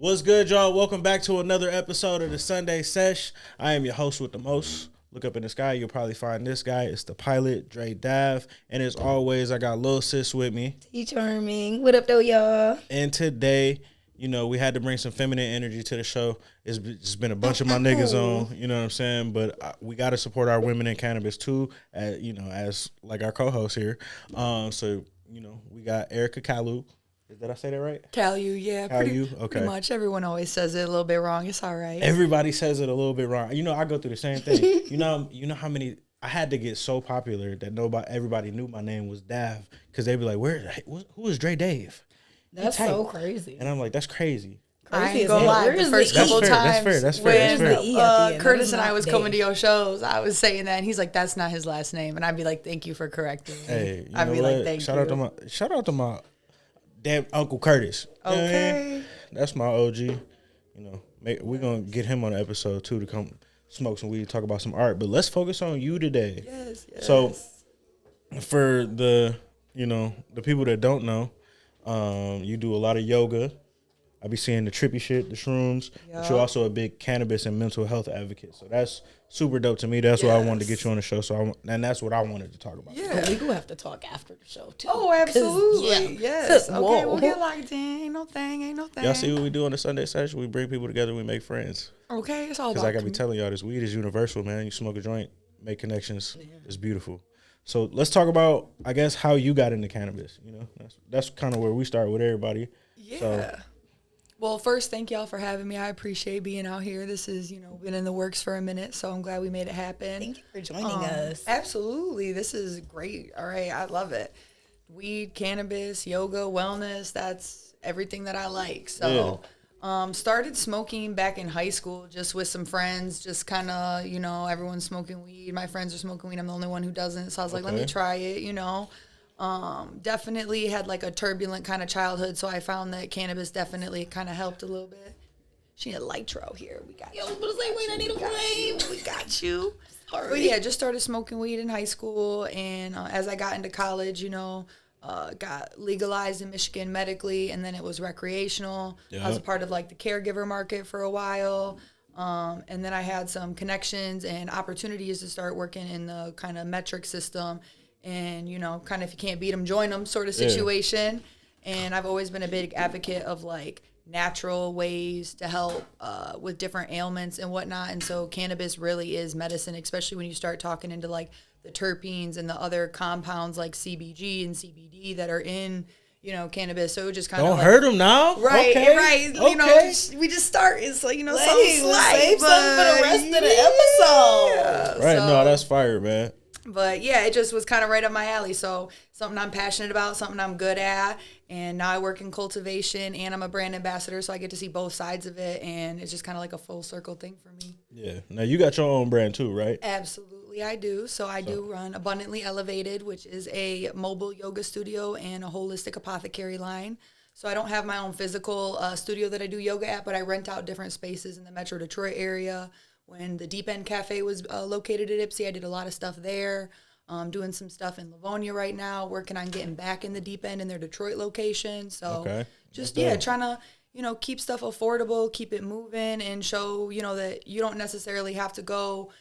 What's good, y'all? Welcome back to another episode of the Sunday Sesh. I am your host with the most. Look up in the sky, you'll probably find this guy. It's the pilot, Dre Dav. And as always, I got Lil Sis with me. T Charming. What up, though, y'all? And today, we had to bring some feminine energy to the show. It's just been a bunch of my niggas on, you know what I'm saying? But we got to support our women in cannabis, too, as like our co-host here. We got Erica Calu. Did I say that right? Calu, yeah. Okay. Pretty much. Everyone always says it a little bit wrong. It's all right. Everybody says it a little bit wrong. I go through the same thing. You know how many I had to get so popular that everybody knew my name was Dav because they'd be like, who is Dre Dave? That's so crazy. And I'm like, that's crazy. I ain't gonna lie. The first couple times that's fair. when Curtis and I was coming to your shows, I was saying that, and he's like, "That's not his last name," and I'd be like, "Thank you for correcting me." Hey, I'd be like, "Thank you." Shout out to my damn Uncle Curtis. Okay, that's my OG. We're gonna get him on an episode too to come smoke some weed, talk about some art. But let's focus on you today. Yes. So, for the people that don't know, you do a lot of yoga. I be seeing the trippy shit, the shrooms, but you're also a big cannabis and mental health advocate. So that's super dope to me. That's why I wanted to get you on the show. And that's what I wanted to talk about. Yeah, we gonna have to talk after the show too. Oh, absolutely. Yes. Okay, Whoa. we'll get locked in. Ain't no thing. Y'all see what we do on the Sunday session? We bring people together. We make friends. Okay, it's all about. Because like I be telling y'all, this weed is universal, man. You smoke a joint, make connections. Yeah. It's beautiful. So let's talk about, I guess, how you got into cannabis. That's kind of where we start with everybody. Yeah. So, well, first, thank y'all for having me. I appreciate being out here. This is, been in the works for a minute, so I'm glad we made it happen. Thank you for joining us. Absolutely. This is great. All right. I love it. Weed, cannabis, yoga, wellness, that's everything that I like. So, started smoking back in high school just with some friends, just kind of, everyone's smoking weed. My friends are smoking weed. I'm the only one who doesn't. So I was like, let me try it, Definitely had like a turbulent kind of childhood, so I found that cannabis definitely kind of helped a little bit. She need a Litro here. We got you. I need a flame. We got you. Sorry. But yeah, just started smoking weed in high school, and as I got into college, got legalized in Michigan medically, and then it was recreational. I was a part of like the caregiver market for a while. And then I had some connections and opportunities to start working in the kind of metric system. And, kind of if you can't beat them, join them sort of situation. Yeah. And I've always been a big advocate of, like, natural ways to help with different ailments and whatnot. And so cannabis really is medicine, especially when you start talking into, like, the terpenes and the other compounds like CBG and CBD that are in, cannabis. So it just kind of don't hurt them now. Right, okay. right. Okay. We just start. It's like, something save slight. Something for the rest of the episode. Yeah, right, no, that's fire, man. But yeah, it just was kind of right up my alley. So something I'm passionate about, something I'm good at. And now I work in cultivation and I'm a brand ambassador. So I get to see both sides of it. And it's just kind of like a full circle thing for me. Yeah. Now you got your own brand too, right? Absolutely, I do. So I do run Abundantly Elevated, which is a mobile yoga studio and a holistic apothecary line. So I don't have my own physical studio that I do yoga at, but I rent out different spaces in the Metro Detroit area. When the Deep End Cafe was located at Ipsy, I did a lot of stuff there. Doing some stuff in Livonia right now, working on getting back in the Deep End in their Detroit location. So trying to, keep stuff affordable, keep it moving, and show, that you don't necessarily have to go,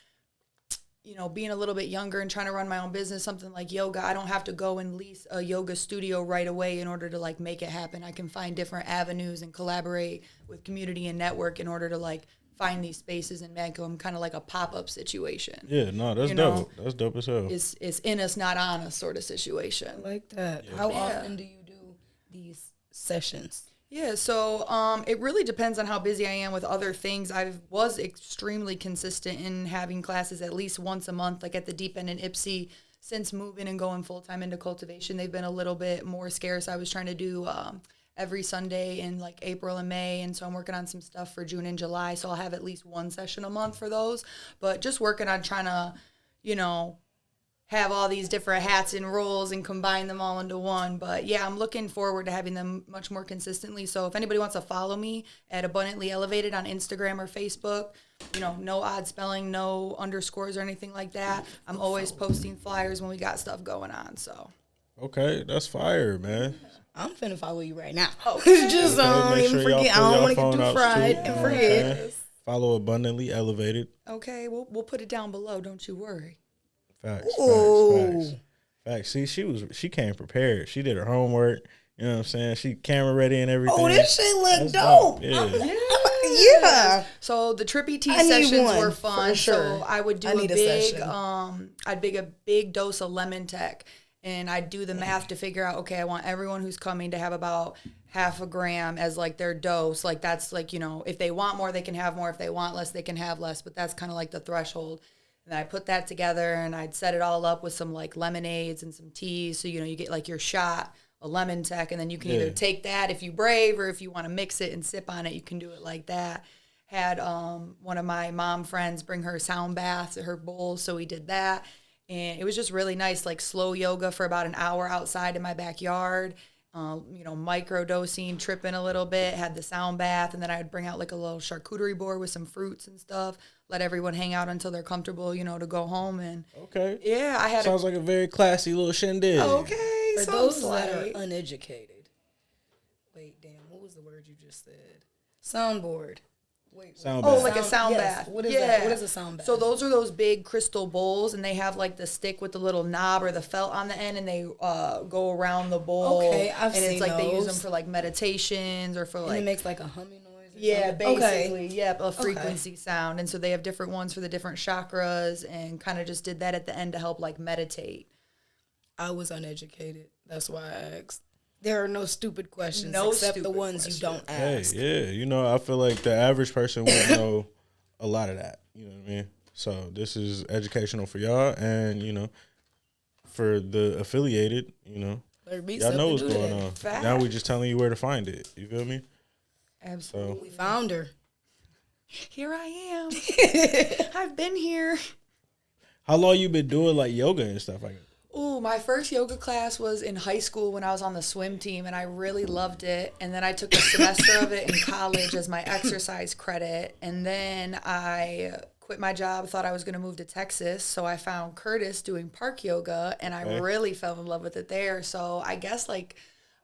being a little bit younger and trying to run my own business, something like yoga. I don't have to go and lease a yoga studio right away in order to, like, make it happen. I can find different avenues and collaborate with community and network in order to, like, find these spaces and make them kind of like a pop-up situation. Yeah, no, that's dope. That's dope as hell. It's in us, not on us sort of situation. I like that. Yeah. How often do you do these sessions? Yeah, so it really depends on how busy I am with other things. I was extremely consistent in having classes at least once a month, like at the Deep End in Ipsy. Since moving and going full-time into cultivation, they've been a little bit more scarce. I was trying to do every Sunday in like April and May, and so I'm working on some stuff for June and July, so I'll have at least one session a month for those. But just working on trying to, have all these different hats and roles and combine them all into one. But yeah, I'm looking forward to having them much more consistently. So if anybody wants to follow me at Abundantly Elevated on Instagram or Facebook, no odd spelling, no underscores or anything like that. I'm always posting flyers when we got stuff going on. So Okay, that's fire, man. I'm finna follow you right now. Okay, Just don't make even sure y'all forget. I pull don't y'all want to get phone too outs, fried too. and You know what I'm forget. saying? Follow Abundantly Elevated. Okay, we'll put it down below. Don't you worry. Facts, Ooh. facts. See, she came prepared. She did her homework. You know what I'm saying? She camera ready and everything. Oh, this shit look That's dope. Yeah. Yeah. So the trippy tea I need sessions one, were for fun. sure. So I would do I a need a big, session. I'd big a big dose of lemon tech, and I'd do the math to figure out. Okay, I want everyone who's coming to have about half a gram as like their dose. Like that's like, you know, if they want more, they can have more. If they want less, they can have less. But that's kind of like the threshold. And I put that together, and I'd set it all up with some like lemonades and some teas. So you know, you get like your shot. A lemon tech, and then you can either take that if you brave, or if you want to mix it and sip on it, you can do it like that. Had one of my mom friends bring her sound baths at her bowls, so we did that, and it was just really nice, like slow yoga for about an hour outside in my backyard. You know, micro dosing, tripping a little bit, had the sound bath, and then I would bring out like a little charcuterie board with some fruits and stuff. Let everyone hang out until they're comfortable, you know, to go home. And Okay. yeah, I had Sounds like a very classy little shindig. okay. For sounds those that like- are uneducated. Wait, damn, what was the word you just said? Soundboard. Wait. Sound Oh, bath. like a sound yes. bath. What is that? What is a sound bath? So those are those big crystal bowls, and they have like the stick with the little knob or the felt on the end, and they go around the bowl. Okay, I've and seen it's like they use them those. for like meditations or for And like it makes like a humming noise. Or yeah, something? basically, Okay. yep, a frequency sound. And so they have different ones for the different chakras, and kind of just did that at the end to help like meditate. I was uneducated. That's why I asked. There are no stupid questions No except the stupid ones you don't Hey, ask. yeah, you know, I feel like the average person wouldn't know a lot of that. You know what I mean? So this is educational for y'all, and you know, for the affiliated, you know, There be y'all know what's something to going that. on. Facts. Now we just telling you where to find it. You feel me? Absolutely. We found her. Here I am. I've been here. How long you been doing like yoga and stuff like that? Ooh, my first yoga class was in high school when I was on the swim team, and I really loved it. And then I took a semester of it in college as my exercise credit. And then I quit my job, thought I was going to move to Texas. So I found Curtis doing park yoga, and I really fell in love with it there. So I guess like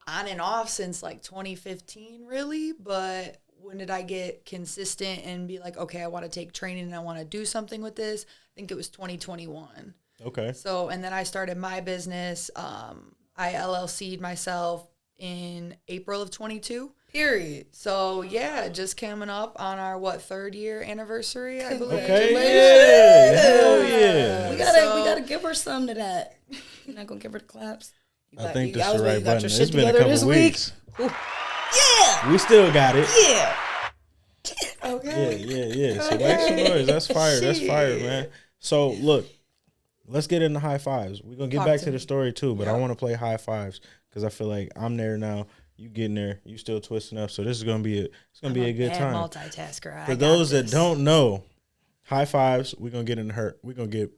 on and off since like 2015, really. But when did I get consistent and be like, okay, I want to take training and I want to do something with this? I think it was 2021. Okay. So, and then I started my business. I LLC'd myself in April of 22. Period. So, yeah, just coming up on our, third year anniversary, I believe. Okay. Yeah. Hell yeah. We gotta give her some to that. You're not gonna give her the claps. I think that's was the ready. right You got button. your It's shit been a together couple this week? weeks. Yeah. We still got it. Yeah. Okay. Yeah. So make some noise. That's fire. That's fire, man. So look, let's get into high fives. We're gonna get Talk back to to the me. story too, but I want to play high fives because I feel like I'm there now. You getting there? You still twisting up? So this is gonna be a good Bad time. multitasker. For those that don't know, high fives. We're gonna get into her. We're gonna get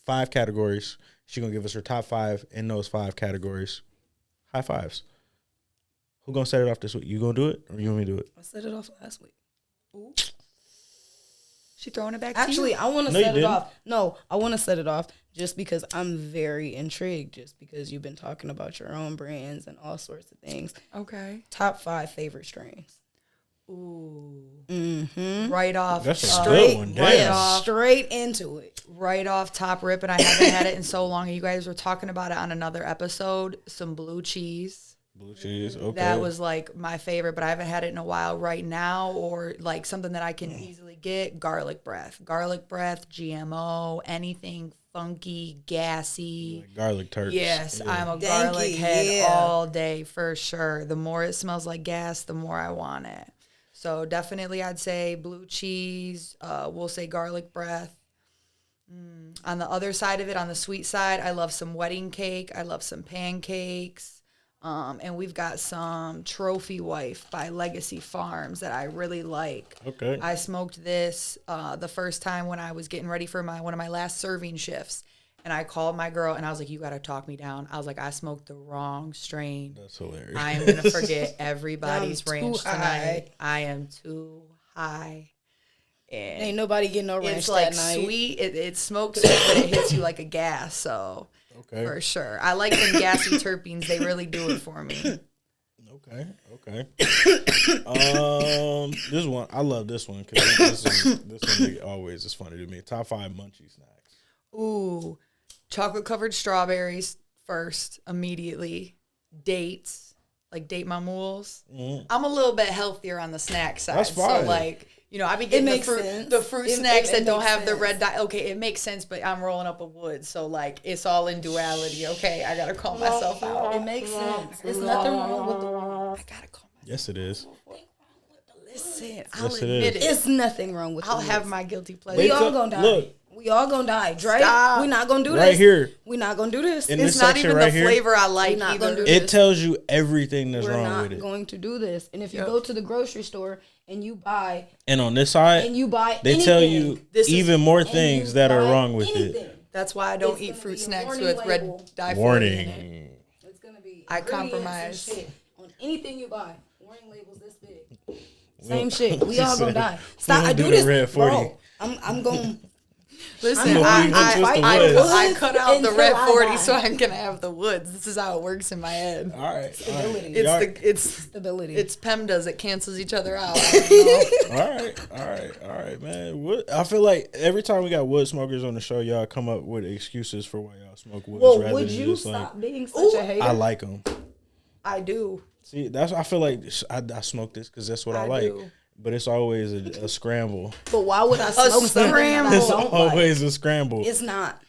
5 categories. She's gonna give us her top 5 in those 5 categories. High fives. Who gonna set it off this week? You gonna do it, or you want me to do it? I set it off last week. Ooh. She throwing it back Actually, to you? I want to No, you set it didn't. off. No, I want to set it off just because I'm very intrigued. Just because you've been talking about your own brands and all sorts of things. Okay. Top 5 favorite strains. Ooh. Mm-hmm. Right off. That's a straight, good one. right Damn. off. Straight into it. Right off top rip, and I haven't had it in so long. You guys were talking about it on another episode. Some blue cheese. Blue cheese. Okay. That was like my favorite, but I haven't had it in a while right now, or like something that I can easily get. Garlic breath, GMO, anything funky, gassy. like garlic turks. Yes, Yeah. I'm a Danky, garlic head yeah. all day for sure. The more it smells like gas, the more I want it. So definitely I'd say blue cheese. We'll say garlic breath. On the other side of it, on the sweet side, I love some wedding cake. I love some pancakes. And we've got some Trophy Wife by Legacy Farms that I really like. Okay. I smoked this the first time when I was getting ready for one of my last serving shifts. And I called my girl and I was like, you got to talk me down. I was like, I smoked the wrong strain. That's hilarious. I am going to forget everybody's I'm too ranch high. tonight. I am too high. And Ain't nobody getting no ranch it's like that night. sweet. It smokes sweet, but it hits you like a gas. So Okay. For sure. I like them gassy terpenes. They really do it for me. Okay. This one, I love this one because this one always is funny to me. Top 5 munchie snacks. Ooh, chocolate covered strawberries first, immediately. Dates, like date my mules. I'm a little bit healthier on the snack side. That's fine. So like, you know, I be getting the fruit snacks that don't have the red dye. Okay, it makes sense, but I'm rolling up a wood, so like it's all in duality. Okay, I gotta call myself out. It makes sense. There's nothing wrong with the. I gotta call myself. Yes, it is. Listen, I'll Yes, it admit it. It's nothing wrong with. I'll the have list. my guilty pleasure. We all gonna die. Look. We all gonna die. Drake, Stop. we not gonna do this. Right here. We not gonna do this. In It's this not section even right the here, flavor I like We're not either. gonna do it tells you everything that's We're wrong not with it. going to do this. And if you Yep. go to the grocery store and you buy And on this side, they anything, tell you This is- even more and things you that are buy wrong with anything, it. That's why I don't It's eat gonna fruit be a snacks warning with red label. dye 40 in it. Warning. it's gonna be I ingredients and compromise. shit on anything you buy. Warning labels this big. We Same don't- shit. We She all gonna said, die. we Stop. don't I do do the this, red 40. bro. I'm going. Listen, I'm gonna twist the woods. I cut out the Until red I 40 die. so I can have the woods. This is how it works in my head. All right. Stability. It's Y'all- it's Stability. it's PEMDAs. It cancels each other out. I don't know. All right, man. I feel like every time we got wood smokers on the show, y'all come up with excuses for why y'all smoke woods. well, rather would than you just stop being such a hater? I like them. I do. See, I feel like I smoke this because that's what I like. do. But it's always a scramble. But why would I smoke something that I scramble. It's don't like? always a scramble. It's not.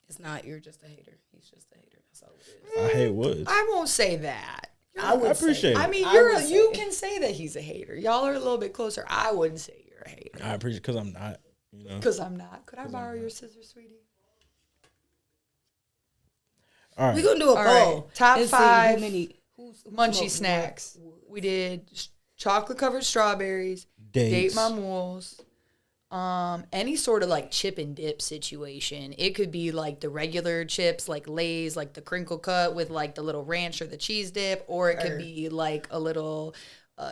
It's not. You're just a hater. He's just a hater. That's all it is. I hate woods. I won't say that. I would appreciate it. I mean, I you would say- can say that he's a hater. Y'all are a little bit closer. I wouldn't say you're a hater I appreciate because I'm not. You know. because I'm not. Could I borrow your scissors, sweetie? All right. We're gonna do a All poll. right. Top and see 5 who many who Munchy smoked snacks. what. We did chocolate covered strawberries, Dates. date my mules, any sort of like chip and dip situation. It could be like the regular chips, like Lay's, like the crinkle cut with like the little ranch or the cheese dip, or it could be like a little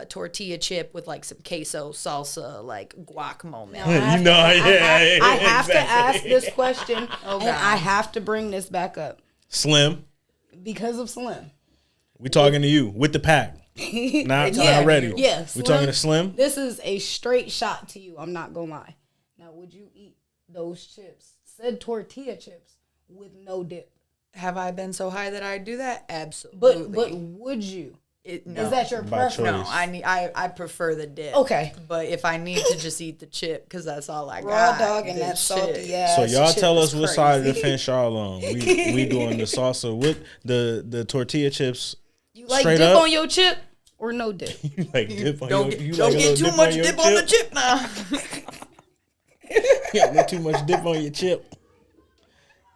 tortilla chip with like some queso salsa, like guac moment. You know, I have to exactly. ask this question, and God. I have to bring this back up Slim, because of Slim. we talking to you with the pack. Not ready. Yeah, We talking to Slim. This is a straight shot to you. I'm not gonna lie. Now, would you eat those chips, said tortilla chips, with no dip? Have I been so high that I do that? Absolutely. But would you? No. Is that your By preference? choice. No, I prefer the dip. Okay. But if I need to just eat the chip, because that's all I Raw got. dog and the that salty chip. ass. So y'all chip tell is us what side of the crazy. fence y'all on. We doing the salsa with the tortilla chips. You like straight dip up? on your chip or no dip? You like dip on Don't your, get, you don't like a get little too much your dip on the chip now. You got too much dip on your chip.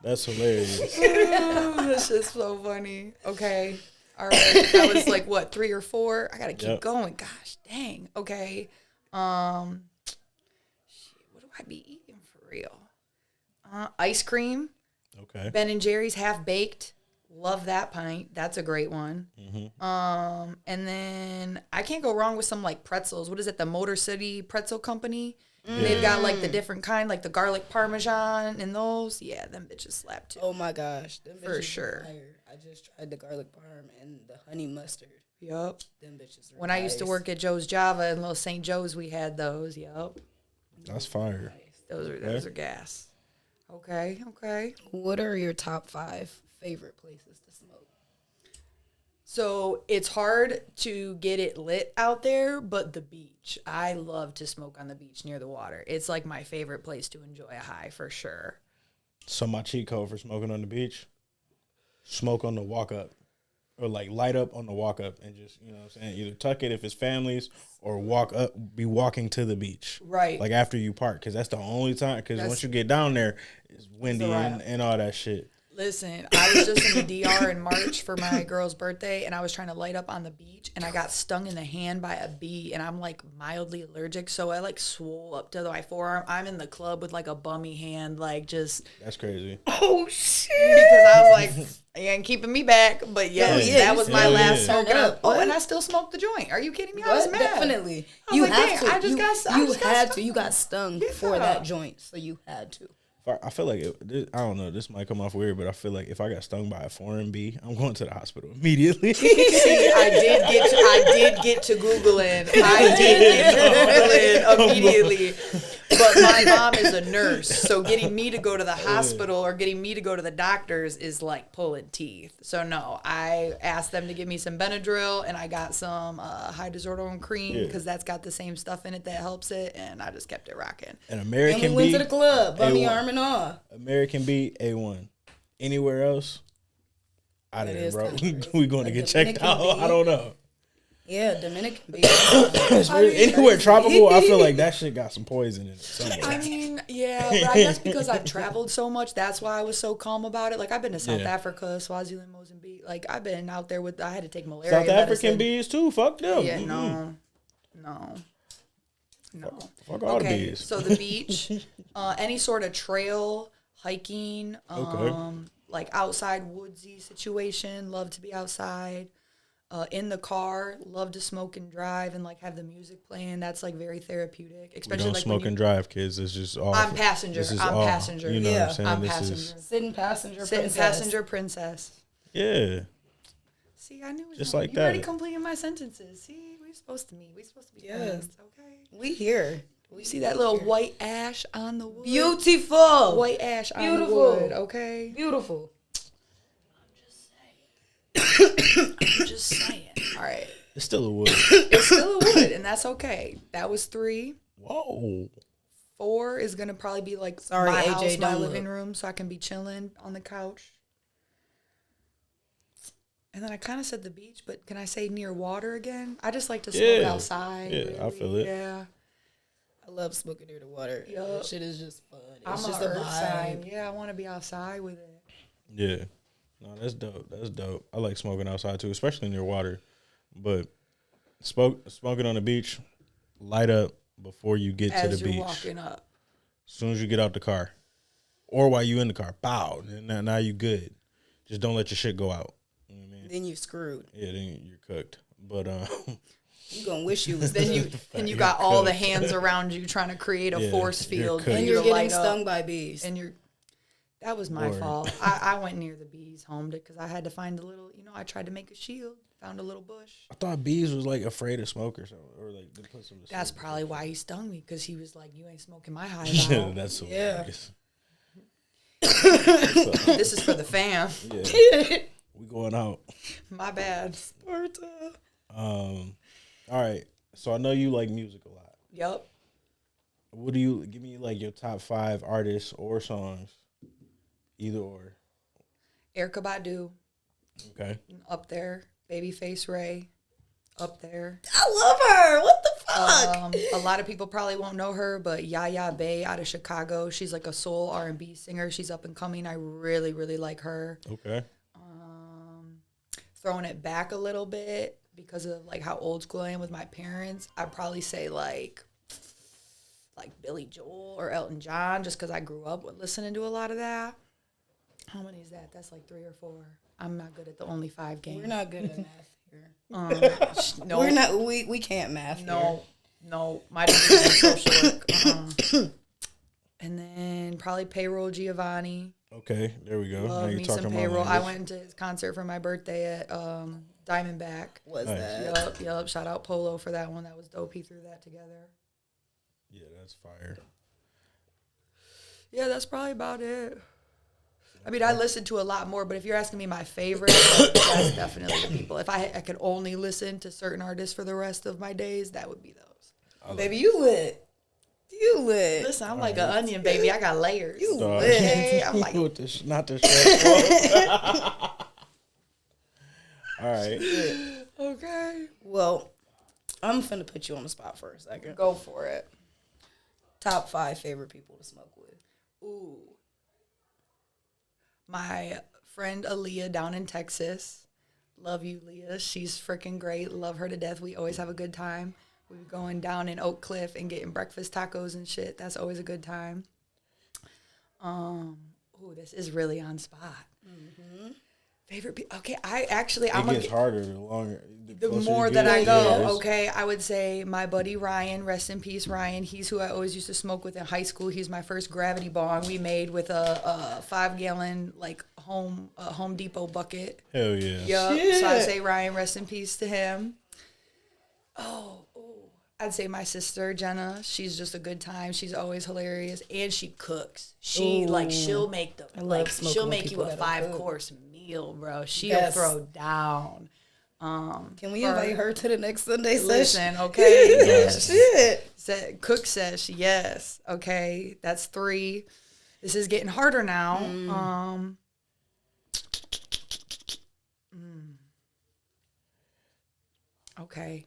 That's hilarious. That's just so funny. Okay. All right. That was like what, 3 or 4? I gotta keep Yep. going. Gosh dang. Okay. Shit, what do I be eating for real? Ice cream. Okay. Ben and Jerry's half baked. Love that pint. That's a great one. And then I can't go wrong with some like pretzels. What is it? The Motor City Pretzel Company. They've got like the different kind, like the garlic parmesan and those. Yeah, them bitches slap too. Oh my gosh, them For bitches sure. are fire. I just tried the garlic parm and the honey mustard. Yup. Them bitches. Are When I used to nice. work at Joe's Java in Little St. Joe's, we had those. Yup. That's fire. Those are gas. Okay. What are your top 5 favorite places to smoke? So it's hard to get it lit out there, but the beach. I love to smoke on the beach near the water. It's like my favorite place to enjoy a high for sure. So my cheat code for smoking on the beach, smoke on the walk up. Or like light up on the walk up and just, you know what I'm saying, either tuck it if it's families or be walking to the beach. Right. Like after you park, because that's the only time, because once you get down there, it's windy and all that shit. Listen, I was just in the DR in March for my girl's birthday, and I was trying to light up on the beach, and I got stung in the hand by a bee, and I'm like mildly allergic, so I like swole up to my forearm. I'm in the club with like a bummy hand, like just That's crazy. oh shit, because I was like, you ain't keeping me back. But yes, yeah, that was my yeah, last yeah. smoke Turn up. up, Oh, what? and I still smoked the joint. Are you kidding me? I was mad. Definitely. I was You like, have dang, to. I just got you stung. had to. You got stung for that joint, so you had to. I feel like I don't know. This might come off weird, but I feel like if I got stung by a foreign bee, I'm going to the hospital immediately. See, I did get to Googling. I did get to Googling immediately. But my mom is a nurse, so getting me to go to the hospital or getting me to go to the doctors is like pulling teeth. So no, I asked them to give me some Benadryl, and I got some hydrozodone cream because that's got the same stuff in it that helps it, and I just kept it rocking. An American And we went bee, to the club, bunny A1. arm and all. American bee, A1. Anywhere else, out of That there, is bro. kinda crazy. We going to A get checked Dominican out. bee. I don't know. Yeah, Dominican bee. Anywhere tropical, I feel like that shit got some poison in it somewhere. I mean, yeah, but I guess because I've traveled so much, that's why I was so calm about it. Like, I've been to South Africa, Swaziland, Mozambique. Like, I've been out there I had to take malaria South African medicine. bees too. Fuck them. Yeah, no. Fuck all the Okay, bees. so the beach, any sort of trail, hiking, like outside woodsy situation, love to be outside. In the car, love to smoke and drive and like have the music playing. That's like very therapeutic. We Especially don't like smoke and drive, kids. It's just all. I'm passenger. This is I'm all, passenger. You know Yeah, what I'm saying? I'm This passenger. is Sitting passenger Sitting princess. passenger princess. yeah. See, I knew it. Just you like You already that. completing my sentences. See, we're supposed to meet. We're supposed to be Yes. friends. Okay. We here. You see that little white ash on the wood? Beautiful. White ash on Beautiful. the wood. Okay. Beautiful. I'm just saying. All right. It's still a wood. It's still a wood, and that's okay. That was 3. Whoa. 4 is gonna probably be like Sorry, my AJ, house, my don't living look. room, so I can be chilling on the couch. And then I kind of said the beach, but can I say near water again? I just like to smoke Yeah. outside. Yeah, I feel it. Yeah, I love smoking near the water. Yup. That shit is just fun. It's I'm just a a earth sign. vibe. Yeah, I want to be outside with it. Yeah. No, that's dope. That's dope. I like smoking outside too, especially near water. But smoking on the beach, light up before you get to As the you're beach. walking up. As soon as you get out the car, or while you in the car, bow. Now you good. Just don't let your shit go out. You know what I mean? Then you screwed. Yeah, then you're cooked. But You gonna wish you was Then there. you got all the hands around you trying to create a Yeah, force you're field cooked. for And you you're to getting light up. stung by bees. And that was my Word. fault. I went near the bees, homed it because I had to find a little. I tried to make a shield. Found a little bush. I thought bees was like afraid of smoke or something, or like they put some. That's probably why he stung me because he was like, "You ain't smoking my hive out." That's so Yeah. hilarious. This is for the fam. Yeah, we going out. My bad. All right. So I know you like music a lot. Yup. What do you give me like your top 5 artists or songs? Either or. Erykah Badu Okay. up there. Babyface Ray up there. I love her. What the fuck? A lot of people probably won't know her, but Yaya Bay out of Chicago. She's like a soul R&B singer. She's up and coming. I really, really like her. Okay. Throwing it back a little bit because of like how old school I am with my parents, I'd probably say like Billy Joel or Elton John, just because I grew up with listening to a lot of that. How many is that? That's like 3 or 4. I'm not good at the only 5 game. We're not good at math here. No, We're not. We can't math. No, my degree is in social work. And then probably Payroll Giovanni. Okay. There we go. Love now you're me talking some my Payroll. I language. went to his concert for my birthday at Diamondback. Was Nice. that? Yup. Shout out Polo for that one. That was dope. He threw that together. Yeah, that's fire. Yeah, that's probably about it. I mean, I listened to a lot more, but if you're asking me my favorite, that's definitely the people. If I could only listen to certain artists for the rest of my days, that would be those. Baby, you lit. You lit. Listen, I'm like an onion, baby. I got layers. You Dog. lit. Okay, I'm like, With the not the stress. All right. okay. Well, I'm finna put you on the spot for a second. Go for it. Top 5 favorite people to smoke with. Ooh. My friend Aaliyah down in Texas. Love you, Leah. She's freaking great. Love her to death. We always have a good time. We were going down in Oak Cliff and getting breakfast tacos and shit. That's always a good time. Ooh, this is really on spot. Okay, I'm it gets harder the longer, the closer more you that get. I go. Yeah, Okay, I would say my buddy Ryan, rest in peace, Ryan. He's who I always used to smoke with in high school. He's my first gravity bong we made with a 5-gallon like Home Depot bucket. Hell yeah. Yup. Shit. So I say Ryan, rest in peace to him. I'd say my sister Jenna. She's just a good time. She's always hilarious, and she cooks. She'll make the she'll make you a 5-course meal, bro. She'll throw down. Can we invite her to the next Sunday session? Listen, okay. Yes. Shit. Cook sesh, yes. Okay, that's 3. This is getting harder now. Okay.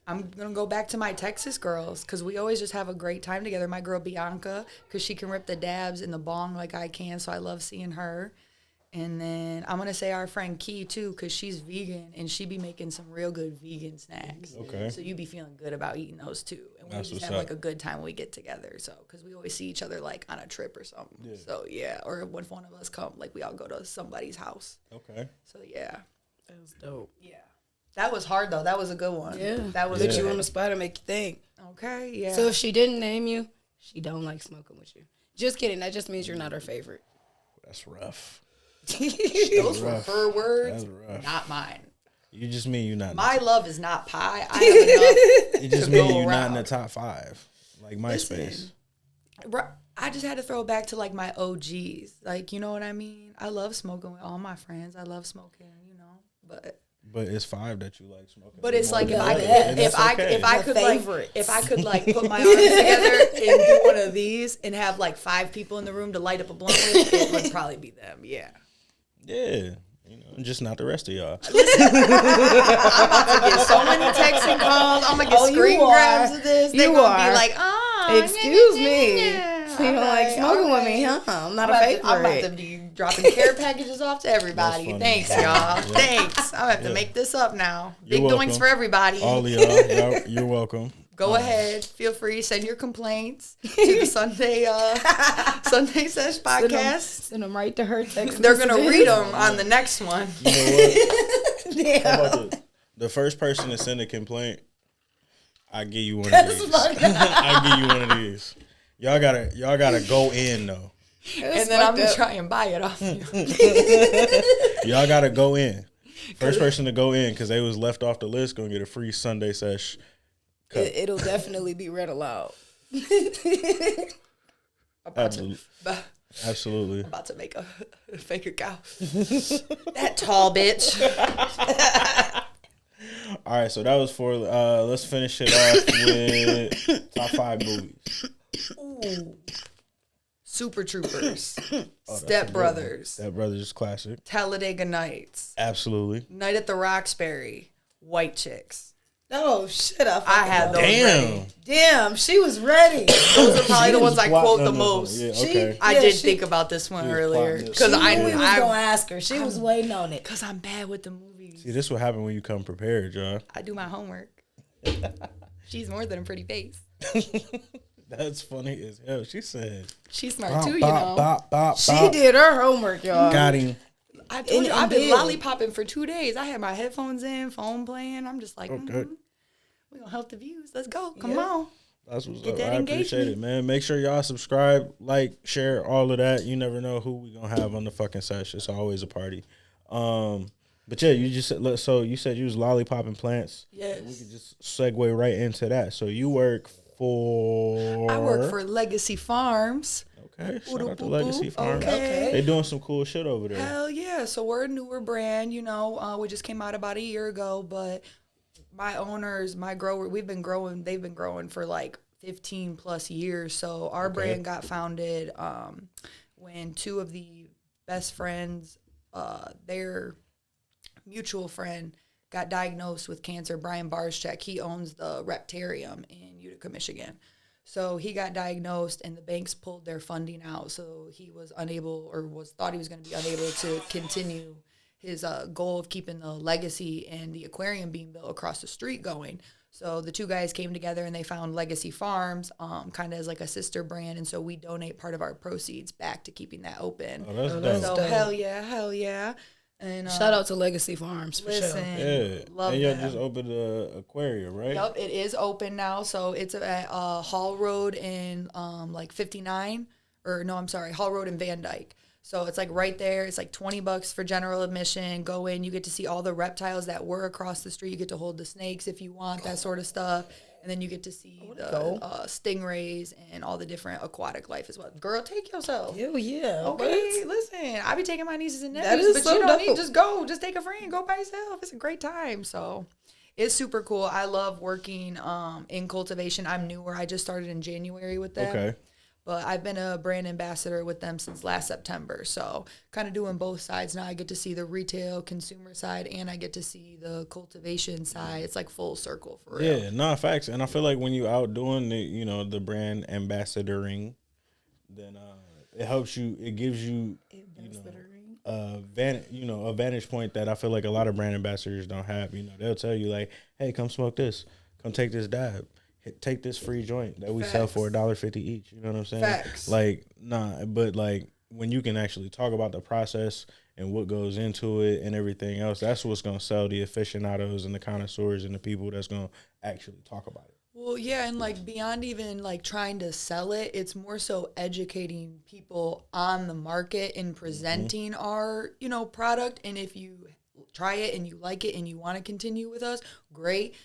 I'm going to go back to my Texas girls because we always just have a great time together. My girl Bianca, because she can rip the dabs in the bong like I can, so I love seeing her. And then I'm going to say our friend Key, too, because she's vegan, and she be making some real good vegan snacks. Okay. So you be feeling good about eating those, too. And we That's just what's have, up. like, a good time when we get together. So, because we always see each other, like, on a trip or something. Yeah. So, yeah. Or when one of us come, like, we all go to somebody's house. Okay. So, yeah. That was dope. Yeah. That was hard, though. That was a good one. Yeah. That was Put good. you on the spot and make you think. Okay, yeah. So if she didn't name you, she don't like smoking with you. Just kidding. That just means you're not her favorite. That's rough. Those were her words, That's rough. not mine. You just mean you're not. My love is not pie. I have enough. You just to mean go you're not in the around. top 5, like MySpace. I just had to throw back to like my OGs. Like, you know what I mean? I love smoking with all my friends. I love smoking, But it's 5 that you like smoking. But it's like if I could like put my arms together and do one of these and have like 5 people in the room to light up a blunt with, it would probably be them. Yeah. Yeah. Just not the rest of y'all. I'm about to get so many texts and calls. I'm gonna get screen grabs of this. They're gonna be like, excuse me. You don't like smoking with me, huh? I'm not a favorite. I'm about to be dropping care packages off to everybody. Thanks, y'all. Yeah. Thanks. I'm gonna have to make this up now. You're Big welcome. doinks for everybody. All of y'all, you're welcome. Go ahead. Feel free. Send your complaints to the Sunday Sesh podcast. Send them right to her text. They're going to read them on the next one. You know what? How about the first person to send a complaint, I give you one of these. I give you one of these. Y'all gotta go in though. And then I'm going to try and buy it off you. Y'all gotta go in. First person to go in, because they was left off the list, gonna get a free Sunday Sesh. It'll definitely be read aloud. Absolutely. Absolutely. I'm about to make a fake account. That tall bitch. All right, so that was for. Let's finish it off with top 5 movies. Ooh. Super Troopers. Step Brothers. Step Brothers is classic. Talladega Nights. Absolutely. Night at the Roxbury. White Chicks. Oh, shit. I had those ready. Damn, she was ready. Those are probably the ones I quote the on this most. one. Yeah, okay. I did think about this one earlier. Because I knew we was going to ask her. She was waiting on it. Because I'm bad with the movies. See, this what happen when you come prepared, y'all. I do my homework. She's more than a pretty face. That's funny as hell. She said. She's smart too, you know. She did her homework, y'all. Got him. I told you, I've been lollipopping for 2 days. I had my headphones in, phone playing. I'm just like, we're going to help the views. Let's go. Come on. That's what's Get up. that I appreciate it, man. Make sure y'all subscribe, like, share, all of that. You never know who we going to have on the fucking sesh. It's always a party. But yeah, you just said, so you said you was lollipopping plants. Yes. We could just segue right into that. So you work for... I work for Legacy Farms. Okay, shout out to Legacy Farms. Okay. They doing some cool shit over there. Hell yeah. So we're a newer brand, you know. We just came out about a year ago, but my owners, my grower, they've been growing for like 15 plus years. So our brand got founded when 2 of the best friends, their mutual friend got diagnosed with cancer. Brian Barschek, he owns the Reptarium in Utica, Michigan. So he got diagnosed and the banks pulled their funding out. So he was unable thought he was going to be unable to continue his goal of keeping the legacy and the aquarium being built across the street going. So the two guys came together and they found Legacy Farms, kind of as like a sister brand, and so we donate part of our proceeds back to keeping that open. Oh, that's So dope. hell yeah. And Shout out to Legacy Farms for listen, sure. Yeah, love and y'all them. just opened the aquarium, right? Yep, it is open now. So it's at Hall Road in like 59, or no, I'm sorry, Hall Road in Van Dyke. So it's like right there. It's like $20 for general admission. Go in, you get to see all the reptiles that were across the street. You get to hold the snakes if you want, that sort of stuff. And then you get to see the stingrays and all the different aquatic life as well. Girl, take yourself. Hell yeah. Okay, listen, I be taking my nieces and That nephews, is but so you don't need, dope. just go. Just take a friend. Go by yourself. It's a great time. So it's super cool. I love working in cultivation. I'm newer. I just started in January with them. Okay. But I've been a brand ambassador with them since last September. So kind of doing both sides now. I get to see the retail consumer side and I get to see the cultivation side. It's like full circle for real. Yeah, no, facts. And I feel like when you out doing the brand ambassadoring, then it helps you. It gives you, a vantage point that I feel like a lot of brand ambassadors don't have. They'll tell you like, hey, come smoke this, come take this dab. Take this free joint that we sell for $1.50 each. You know what I'm saying? Facts. Like, nah, but like when you can actually talk about the process and what goes into it and everything else, that's what's gonna sell the aficionados and the connoisseurs and the people that's gonna actually talk about it. Well, yeah, and like beyond even like trying to sell it, it's more so educating people on the market and presenting our, product. And if you try it and you like it and you want to continue with us, great.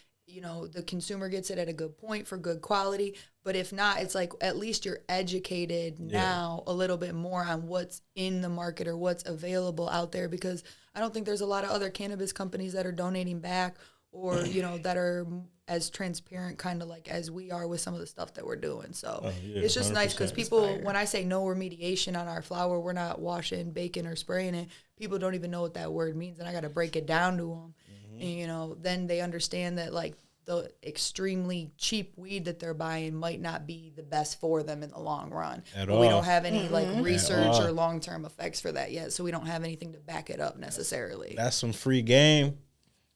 The consumer gets it at a good point for good quality. But if not, it's like at least you're educated now a little bit more on what's in the market or what's available out there, because I don't think there's a lot of other cannabis companies that are donating back or, that are as transparent kind of like as we are with some of the stuff that we're doing. So it's just nice because people, when I say no remediation on our flower, we're not washing, baking, or spraying it. People don't even know what that word means, and I got to break it down to them. And, then they understand that, like, the extremely cheap weed that they're buying might not be the best for them in the long run. But we don't have any, like, research or long-term effects for that yet, so we don't have anything to back it up necessarily. That's some free game.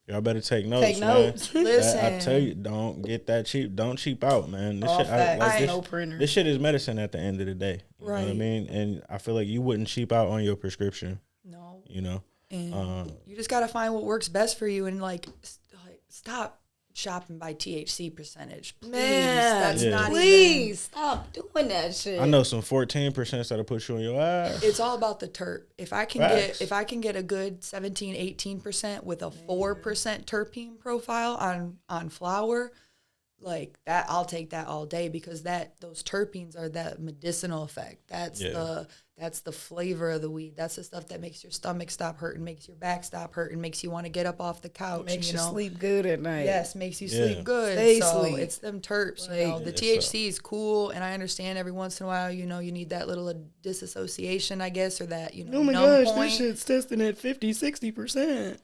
Y'all better take notes, Take notes. man. Listen. I tell you, don't get that cheap. Don't cheap out, man. This All shit, facts. this, No printer. this shit is medicine at the end of the day. You know what I Right. mean? And I feel like you wouldn't cheap out on your prescription. No. And You just got to find what works best for you and, like stop shopping by THC percentage. Please. That's not Please even... stop doing that shit. I know some 14% that'll put you on your ass. It's all about the terp. If I can Facts. get a good 17, 18% with a 4% terpene profile on flower, like that, I'll take that all day, because those terpenes are that medicinal effect. That's the flavor of the weed. That's the stuff that makes your stomach stop hurting, makes your back stop hurting, makes you want to get up off the couch. Makes you sleep good at night. Yes, makes you sleep good. Stay so sleep. it's them terps. The THC is cool, and I understand every once in a while, you need that little disassociation, I guess, or that Oh my numb gosh, point. this shit's testing at 50-60%.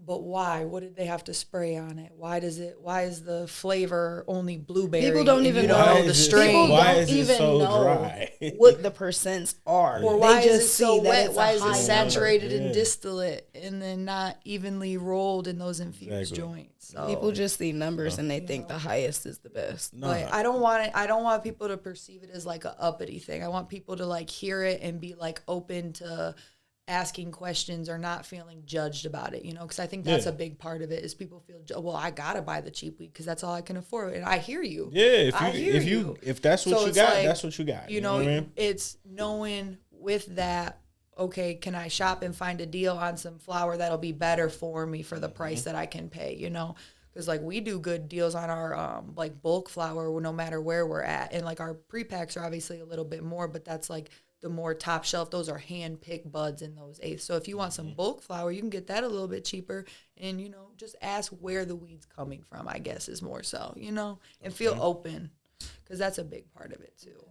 But why? What did they have to spray on it? Why is the flavor only blueberry? People don't and even you know. don't know Why the is it- strain. People Why don't is it even so know dry? what the percents are. Or They why is it just so see that wet? it's a Why is high it saturated number. in Yeah. distillate and then not evenly rolled in those infused Exactly. joints? So. People just see numbers and they think the highest is the best. No. Like, I don't want people to perceive it as like a uppity thing. I want people to like hear it and be like open to asking questions or not feeling judged about it, because I think that's a big part of it is people feel, well, I gotta buy the cheap weed because that's all I can afford, and I hear you. Yeah, if that's what So you it's got, like, that's what you got. You know what I mean? It's knowing with that, okay, can I shop and find a deal on some flour that'll be better for me for the price that I can pay, Because, like, we do good deals on our, like, bulk flour no matter where we're at. And, like, our pre-packs are obviously a little bit more, but that's, like, the more top shelf. Those are hand-picked buds in those eighths. So if you want some bulk flour, you can get that a little bit cheaper. And, just ask where the weed's coming from, I guess, is more so, and feel open, because that's a big part of it, too.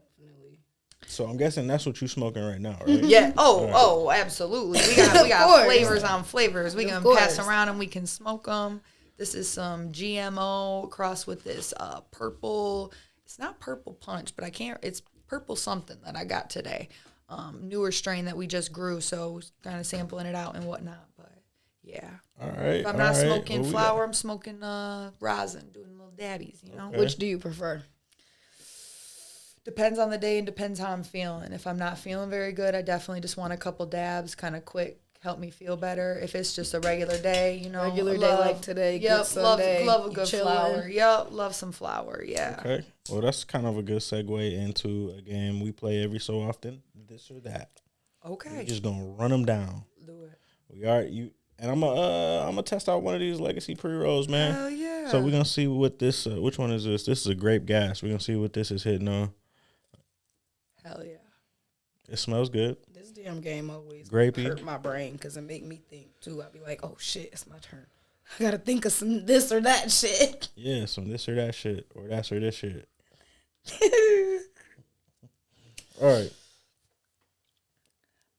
So I'm guessing that's what you smoking right now, right? Yeah. Oh, absolutely. We got course. flavors on flavors. We Of can pass course. around and we can smoke them. This is some GMO crossed with this purple. It's not purple punch, but it's purple something that I got today. Newer strain that we just grew, so kind of sampling it out and whatnot. But Yeah. All right. If I'm all not right. smoking What we flower, I'm smoking rosin, doing little dabbies, you know? Okay. Which do you prefer? Depends on the day and depends how I'm feeling. If I'm not feeling very good, I definitely just want a couple dabs, kind of quick, help me feel better. If it's just a regular day, you know, Regular day like today, good Yep, Sunday, love a you good chilling. flower. Yep, love some flower. Yeah. Okay. Well, that's kind of a good segue into a game we play every so often. This or that. Okay. We're just gonna run them down. Do it. We are you, and I'm gonna test out one of these legacy pre rolls, man. Hell yeah. So we're gonna see what this. Which one is this? This is a grape gas. We're gonna see what this is hitting on. Hell yeah. It smells good. This damn game always Grapey. hurt my brain because it make me think too. I'll be like, oh shit, it's my turn. I gotta think of some this or that shit. Yeah, some this or that shit, or that's or this shit. All right.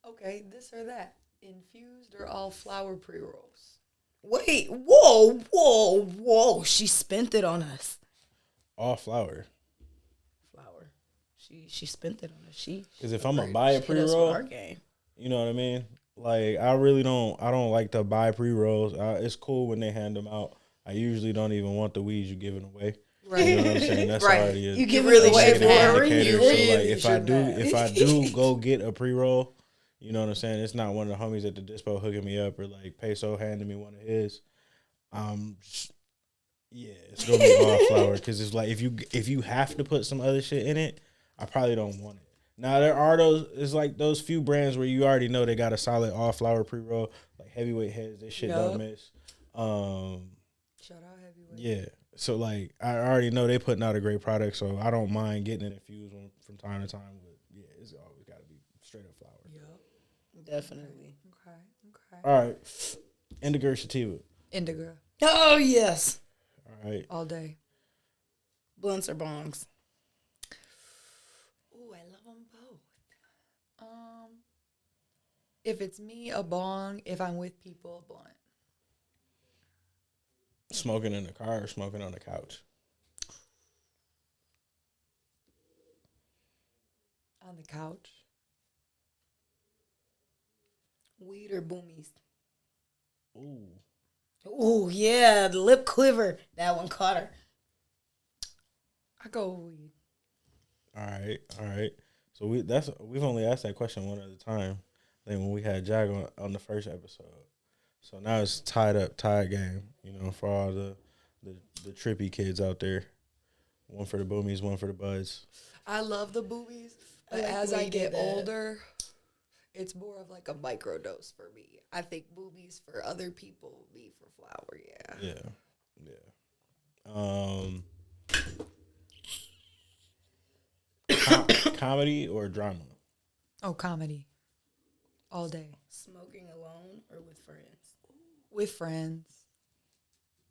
Okay, this or that. Infused or all flower pre rolls? Wait, whoa. She spent it on us. All flour. Flower. She spent it on us. Because if I'm gonna buy a pre roll, our game. you know what I mean. Like I don't like to buy pre rolls. It's cool when they hand them out. I usually don't even want the weeds you giving away. Right. You know what I'm saying? That's Right. already a You give really it away shouldn't for have. a indicator. reason. So like if I do have. go get a pre roll, you know what I'm saying? It's not one of the homies at the dispo hooking me up or like Peso handing me one of his. Yeah, it's gonna be all flour because it's like if you have to put some other shit in it, I probably don't want it. Now there are it's like those few brands where you already know they got a solid all flour pre roll, like Heavyweight Heads. This shit don't miss. Shout out Heavyweight. Yeah, so like I already know they putting out a great product, so I don't mind getting it infused from time to time. But yeah, it's always got to be straight up flour. Yep. Definitely. Okay. All right, Indigo or sativa. Indigo. Oh yes. All right. All day. Blunts or bongs? Ooh, I love them both. If it's me, a bong. If I'm with people, a blunt. Smoking in the car or smoking on the couch? On the couch. Weed or boomies? Ooh. Ooh, yeah, the lip quiver. That one caught her. I go weed. All right. So we've only asked that question one at a time. Then when we had Jag on the first episode, so now it's tied game. You know, for all the trippy kids out there. One for the boomies, one for the buds. I love the boobies, but like as the way I you get did that. older, it's more of like a microdose for me. I think boobies for other people be for flower. Yeah. Comedy or drama? Oh, comedy. All day. Smoking alone or with friends? With friends.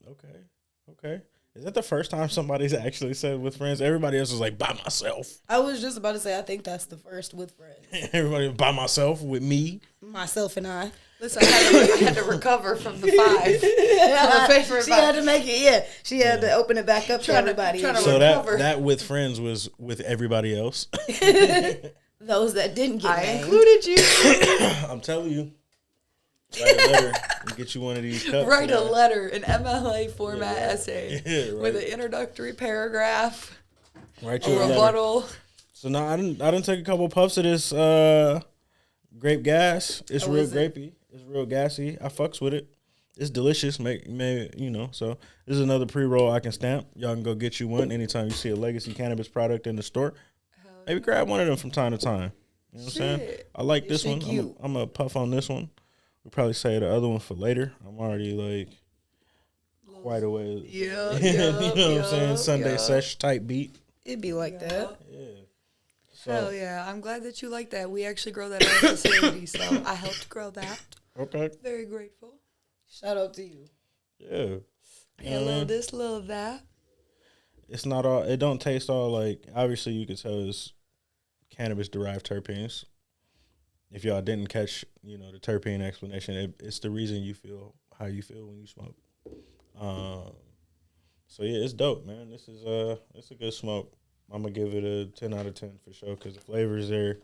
Okay. Is that the first time somebody's actually said with friends? Everybody else is like by myself. I was just about to say, I think that's the first with friends. Everybody by myself with me. Myself and I. Listen, I had to recover from the 5. She had to make it, yeah. She had to open it back up to everybody. So that with friends was with everybody else. Those that didn't get I named. included you. I'm telling you. Write a letter and get you one of these cups. Write a letter, an MLA format essay Yeah, right. with an introductory paragraph, Write a you a letter. rebuttal. So now I didn't take a couple puffs of this grape gas. It's real grapey. It's real gassy. I fucks with it. It's delicious. So this is another pre-roll I can stamp. Y'all can go get you one anytime you see a legacy cannabis product in the store. Maybe grab one of them from time to time. You know what I'm saying? I like this one. I'm going to puff on this one. We'll probably say the other one for later. I'm already like quite a way. Yeah. You know what I'm saying? Sunday sesh type beat. It'd be like that. Yeah. Hell yeah. I'm glad that you like that. We actually grow that at our facility, so I helped grow that. Okay. Very grateful. Shout out to you. Yeah. A little this, little that. It's not all. It don't taste all like. Obviously, you can tell it's cannabis derived terpenes. If y'all didn't catch, the terpene explanation, it's the reason you feel how you feel when you smoke. So yeah, it's dope, man. This is it's a good smoke. I'm gonna give it a 10 out of 10 for sure because the flavor is there.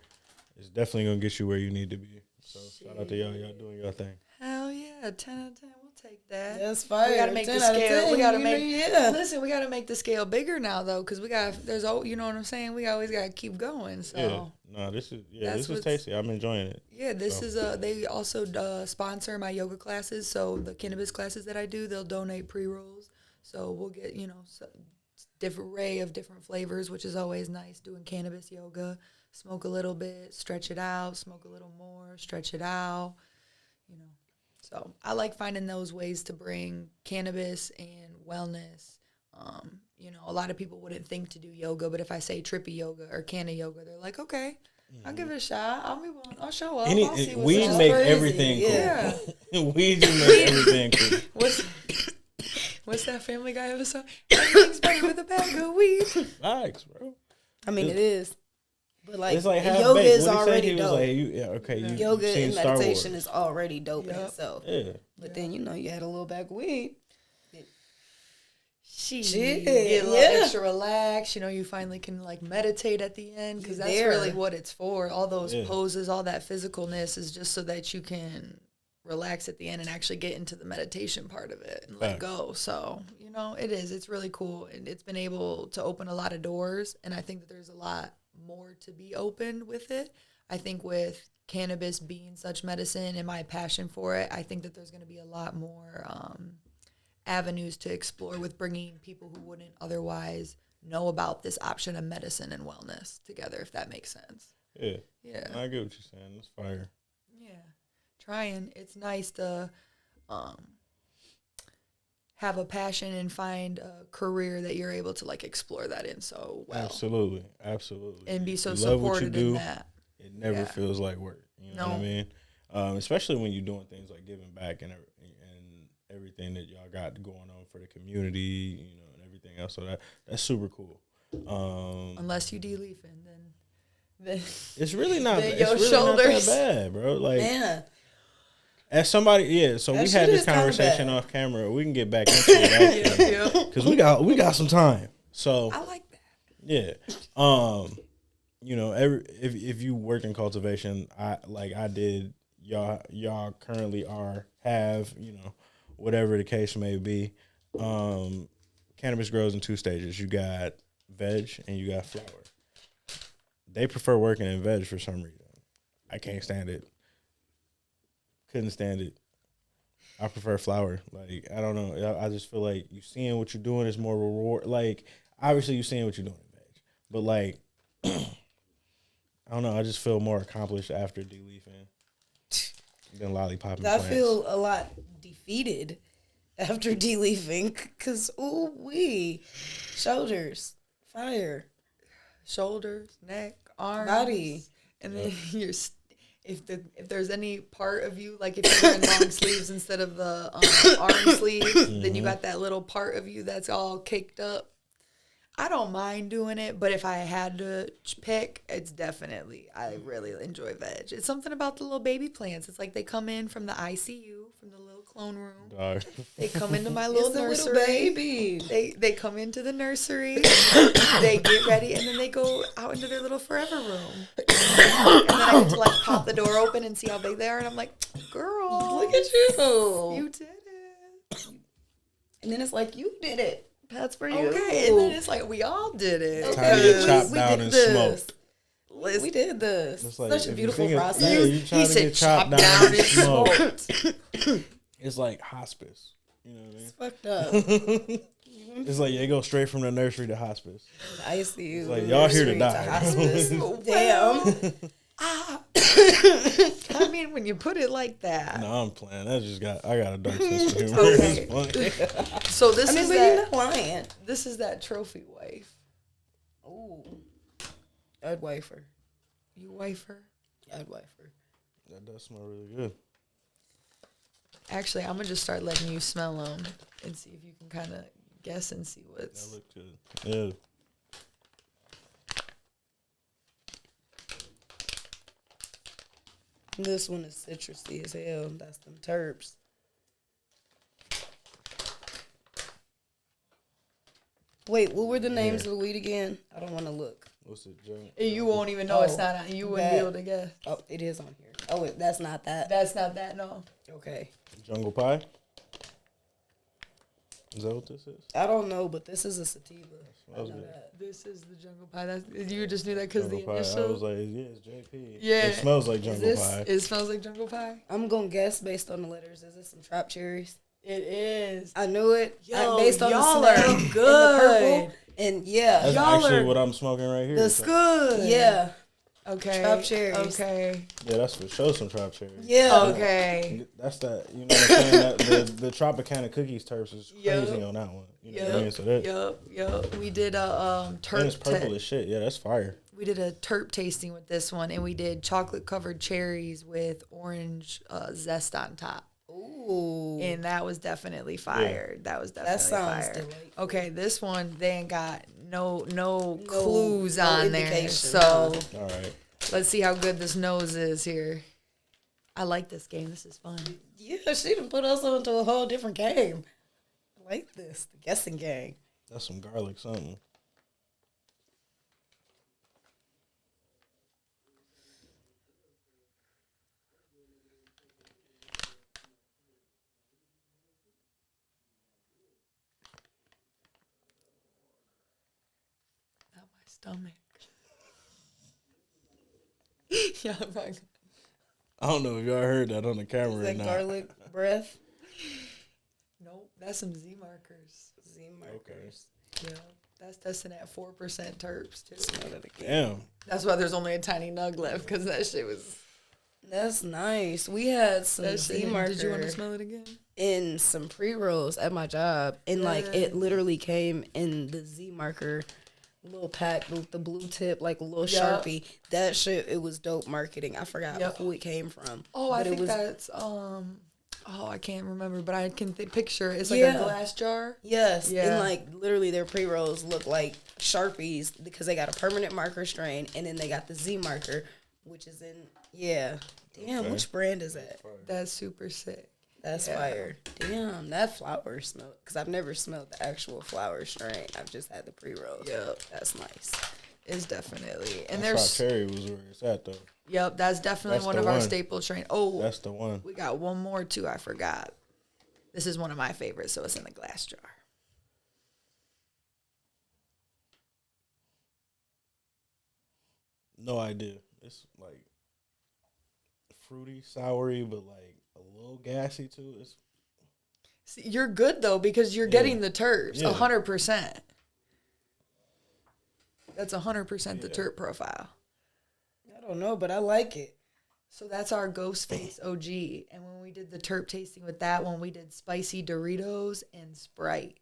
It's definitely gonna get you where you need to be. So shout out to y'all doing your thing. Hell yeah. Yeah, 10 out of 10. We'll take that. That's fire. We gotta make 10 the out of scale. 10, We gotta you make. know, yeah. Listen, we gotta make the scale bigger now, though, because we got. There's, you know what I'm saying. We always gotta keep going. So. Yeah. No, this is tasty. I'm enjoying it. Yeah, this is they also sponsor my yoga classes. So the cannabis classes that I do, they'll donate pre-rolls. So we'll get, different array of different flavors, which is always nice doing cannabis yoga. Smoke a little bit, stretch it out, smoke a little more, stretch it out, So I like finding those ways to bring cannabis and wellness. A lot of people wouldn't think to do yoga, but if I say trippy yoga or canna yoga, they're like, okay, I'll give it a shot. I'll show up. I'll see what's we up. make everything cool. We just make everything cool. What's that Family Guy episode? Everything's better with a bag of weed. Facts, bro. I mean, it is. But like, it's like yoga is what already he dope. Was like, yoga seen and Star meditation Wars. is already dope in itself. Yeah. But then, you had a little bag of weed. You get a little extra relaxed. You finally can meditate at the end because that's really what it's for. All those poses, all that physicalness is just so that you can relax at the end and actually get into the meditation part of it and let go. So, it is. It's really cool. And it's been able to open a lot of doors. And I think that there's a lot more to be opened with it. I think with cannabis being such medicine and my passion for it, I think that there's going to be a lot more avenues to explore with bringing people who wouldn't otherwise know about this option of medicine and wellness together, if that makes sense. Yeah. Yeah. I get what you're saying. It's fire. Yeah. Trying. It's nice to have a passion and find a career that you're able to explore that in so well. Absolutely. And be so you love what you supported do, in that. It never feels like work. You know what I mean? Especially when you're doing things like giving back and everything that y'all got going on for the community, and everything else. So that's super cool. Unless you de-leafing, then it's really not. Then It's your really shoulders. not that bad, bro. Yeah. As somebody, so That we shit had this is kinda conversation bad. off camera. We can get back into it because we got some time. So I like that. yeah, if you work in cultivation, I did. Y'all currently have whatever the case may be. Cannabis grows in two stages. You got veg and you got flower. They prefer working in veg for some reason. I can't stand it. Couldn't stand it. I prefer flower. I don't know. I just feel like you seeing what you're doing is more reward. Obviously you seeing what you're doing in veg. But I don't know. I just feel more accomplished after de-leafing than lollipopping I plants. feel a lot defeated after de-leafing because, shoulders, fire. Shoulders, neck, arms, Body. And then if there's any part of you, if you're wearing long sleeves instead of the arm sleeves, then you got that little part of you that's all caked up. I don't mind doing it, but if I had to pick, it's definitely, I really enjoy veg. It's something about the little baby plants. It's like they come in from the ICU, from the little clone room. Dog. They come into my little nursery. Little baby. They come into the nursery, they get ready, and then they go out into their little forever room. And then I get to pop the door open and see how big they are, and I'm like, girl, Look at you. you did it. And then it's like, you did it. That's for you. Okay, and then it's like, we all did it. Time to get chopped down and smoked. We did this. It's like, Such a if beautiful you think process. you trying to get chopped down and smoked. It's like hospice. You know what I mean? It's fucked up. It's like they go straight from the nursery to hospice. ICU. It's like, y'all here to nursery die. hospice. Damn. I mean, when you put it like that. No, I'm playing. I got a dark sense of humor. Okay. It's funny. So this But is you're that. not lying. This is that trophy wife. Ooh. I'd wife her. You wife her. I'd wife her. That does smell really good. Actually, I'm gonna just start letting you smell them and see if you can kind of guess and see what's. That look good. Yeah. This one is citrusy as hell. That's them terps. Wait, what were the names of the weed again? I don't want to look. What's it, joint? You won't even know it's not. You wouldn't be able to guess. Oh, it is on here. Oh, that's not that. That's not that. No. Okay. Jungle pie. Is that what this is? I don't know, but this is a sativa. Smells good. This is the jungle pie. You just knew that because the Jungle pie. initial. I was like, yeah, it's JP. Yeah. It smells like jungle pie. It smells like jungle pie. I'm gonna guess based on the letters. Is this some trap cherries? It is. I knew it. Yo, Based on y'all the smell are and good. the purple. And yeah, That's Y'all actually are- what I'm smoking right here. That's good. yeah, Okay. Trap cherries. Okay. Yeah, that's for sure some trap cherry. yeah. Okay. That's that. You know what I'm saying? The Tropicana cookies terps is crazy Yup. on that one. You know what I mean? So that, Yup. We did a and it's terp. purple as shit. Yeah, that's fire. We did a terp tasting with this one, and we did chocolate covered cherries with orange zest on top. Ooh, And that was definitely fire. That was definitely sounds fire. delightful. Okay, this one they ain't got no clues no on there. indication, So All right. let's see how good this nose is here. I like this game. This is fun. yeah. She done put us onto a whole different game. I like this, the guessing game. That's some garlic something. Not my stomach. Yeah, I'm fine. I don't know if y'all heard that on the camera Is or that not. garlic breath? Nope, that's some Z markers. Z markers. Yeah, that's testing at 4% terps too. Smell it again. Damn. That's why there's only a tiny nug left because that shit was. That's nice. We had some That Z shit. marker Did you want to smell it again? in some pre-rolls at my job, and like it literally came in the Z marker little pack with the blue tip, like a little Sharpie. That shit, it was dope marketing. I forgot who it came from. Oh, but I think it was, that's I can't remember, but I can picture it's like a glass jar. Yes, Yeah. and like literally their pre-rolls look like Sharpies because they got a permanent marker strain, and then they got the Z marker, which is in Damn, Okay. which brand is that? That's super sick. That's fire. Damn, that flower smell. Because I've never smelled the actual flower strain. I've just had the pre-rolls. Yep. That's nice. It's definitely and That there's cherry was where it's at though. Yep, that's definitely That's one the of our one. staple train. Oh, That's the one. we got one more too. I forgot. This is one of my favorites, so it's in the glass jar. No idea. It's like fruity, soury, but like a little gassy too. It's See, you're good though because you're getting the terps, Yeah. 100%. That's 100% the terp profile. I don't know, but I like it. So that's our Ghostface OG. And when we did the terp tasting with that one, we did spicy Doritos and Sprite.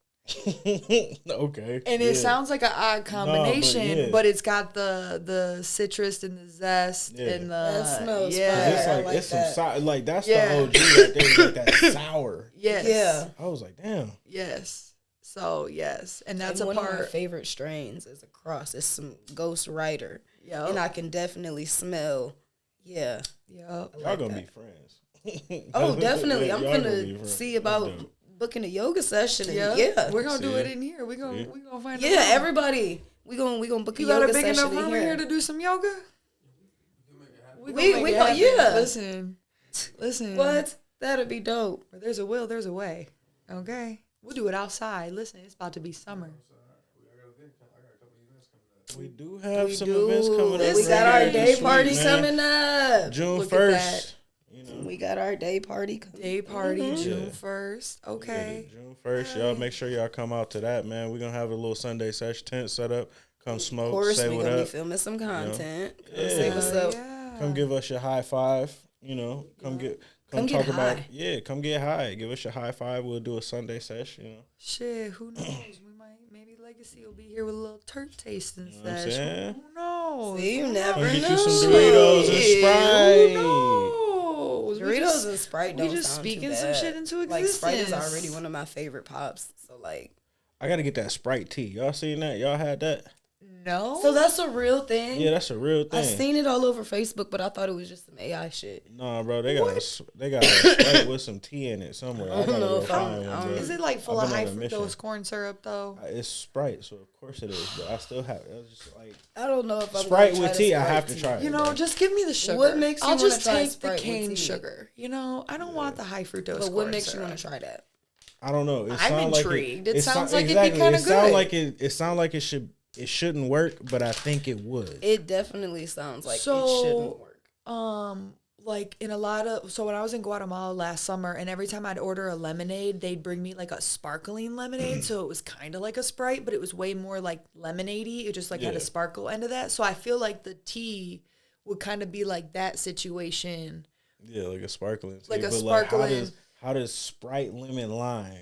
okay. And it sounds like an odd combination, yeah. but it's got the citrus and the zest Yeah. and the That smells yeah. fire. It's I like, like it's that. some sour. Like that's Yeah. the OG right there. Like that sour. Yes. Yeah. I was like, damn. Yes. So yes, and that's And a one of my part. favorite strains is a cross. It's some Ghost Rider. Yep. And I can definitely smell. Yeah. Yep. Y'all gonna be friends. Oh, definitely. I'm Y'all be gonna friends. see That's about dope. booking a yoga session. And Yeah. We're gonna do See? it in here. We're gonna find. a Yeah, room. everybody. We gonna book You a got yoga a big session enough room in here to do some yoga? We We go. yeah. Listen. What? That'd be dope. Where there's a will, there's a way. Okay. We'll do it outside. Listen, it's about to be summer. We do have some do. events coming up. We got right our here day this party week, man. coming up. June Look at that. 1st. You know. We got our day party coming. Day party, June Yeah. 1st. Okay. June 1st. Y'all make sure y'all come out to that, man. We're gonna have a little Sunday sesh tent set up. Come smoke, Of course, say we what gonna be up. filming some content. Come Yeah. say what's up. Yeah. Come give us your high five. You know, come Come talk get about high. come get high. Give us your high five. We'll do a Sunday sesh. You know, Shit, who knows? We might, maybe Legacy will be here with a little turf tasting what I'm sesh. saying? Who knows? See, you Who never come get know. you some Doritos and Who Sprite. knows? We Doritos just- and Sprite we don't just sound speaking too some bad. shit into Like Sprite is existence. already one of my favorite pops. So like, I gotta get that Sprite tea. Y'all seen that? Y'all had that? No. So that's a real thing. Yeah, that's a real thing. I seen it all over Facebook, but I thought it was just some AI shit. No, bro, they got a Sprite with some tea in it somewhere. I gotta know go if find one, bro. Is it like full I've of been high on a mission. fructose corn syrup though? It's Sprite, so of course it is. But I still have. It's just like I don't know if I'm Sprite gonna with try tea. the I Sprite have to tea. try it. You know, bro. just give me the sugar. What makes you I'll wanna just try take the Sprite with cane tea? sugar. You know, I don't want the high fructose. But what corn makes syrup. you want to try that? I don't know. It I'm sound like intrigued. It it sounds so- like it'd be exactly. kinda It sound good. like it sound like it shouldn't work, but I think it would. It definitely sounds like So, it shouldn't work. Like in a lot of when I was in Guatemala last summer, and every time I'd order a lemonade, they'd bring me like a sparkling lemonade, so it was kind of like a Sprite, but it was way more like lemonade-y. It just like had Yeah. a sparkle end of that. So I feel like the tea would kind of be like that situation. Yeah, like a sparkling tea. Like a But sparkling- how does Sprite lemon lime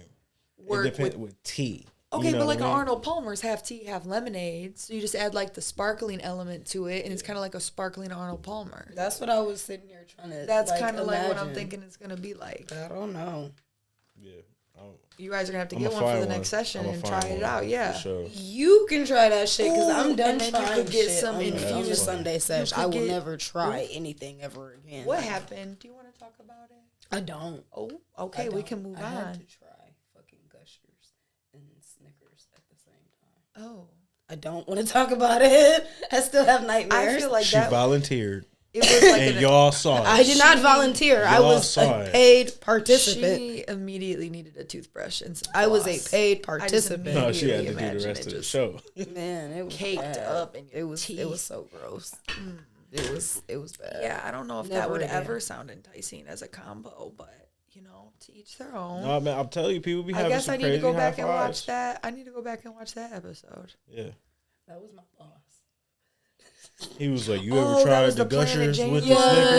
Work it depends with tea? Okay, You know but what like I mean? Arnold Palmer's half tea, half lemonade. So you just add like the sparkling element to it, and it's kind of like a sparkling Arnold Palmer. That's what I was sitting here trying to. That's kind of like what I'm imagine. thinking it's gonna be like. I don't know. Yeah. You guys are gonna have to I'ma get one for find the one. next session I'ma and find try it one, out. for Yeah. sure. You can try that shit because I'm Ooh, done and then you trying could get shit some on the infused- Sunday sesh. could I will get- never try anything ever again. What happened? Do you want to talk about it? I don't. Oh, okay, I we don't. can move I had on. to try fucking Gushers and Snickers at the same time. Oh, I don't want to talk about it. I still have nightmares. I feel like She that. volunteered, It was like and y'all saw it. I did not volunteer. I Y'all was saw a it. paid participant. She immediately needed a toothbrush and some. I was a floss. paid I participant. just No, she had to do Imagine the rest it of the just show. Man, it was Caked bad. up in your It was teeth. so gross. It was bad. Yeah, I don't know if that Never would again. ever sound enticing as a combo, but you know, to each their own. No, man, I'm telling you, people be I having guess some I need crazy to go high back and watch fives. that. I need to go back and watch that episode. Yeah. That was my boss. He was like, "You Oh, ever that tried was the the Planet Gushers Jane with one. the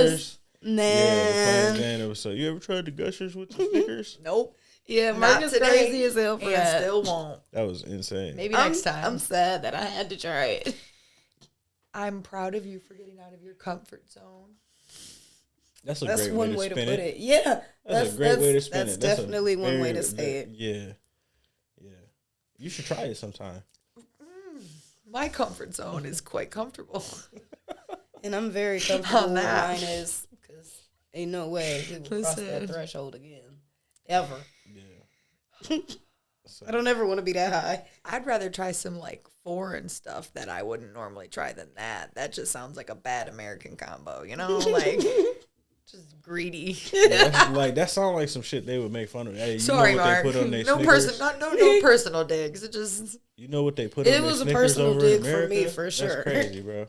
Snickers?" Yeah, the Man. Planet Jane episode. You ever tried the Gushers with the Snickers? Nope. Yeah, Not Mark is today, crazy as hell for And that. still won't. That was insane. Maybe I'm, next time. I'm sad that I had to try it. I'm proud of you for getting out of your comfort zone. That's a That's great one way way to to spin put it. it. Yeah. That's a great way to spin that's it. That's definitely one way to say very- it. Yeah. Yeah. You should try it sometime. My comfort zone is quite comfortable. And I'm very comfortable with that. mine is because ain't no way we will cross that Listen. threshold again. Ever. Yeah. I don't ever want to be that high. I'd rather try some like foreign stuff that I wouldn't normally try than that. That just sounds like a bad American combo, you know? Like just greedy. Yeah, that sounds like some shit they would make fun of. Hey, you Sorry, know what Mark. they put on their No Snickers? no personal digs. It just You know what they put It on their was a Snickers personal over dig in for America? me, for sure. That's crazy, bro.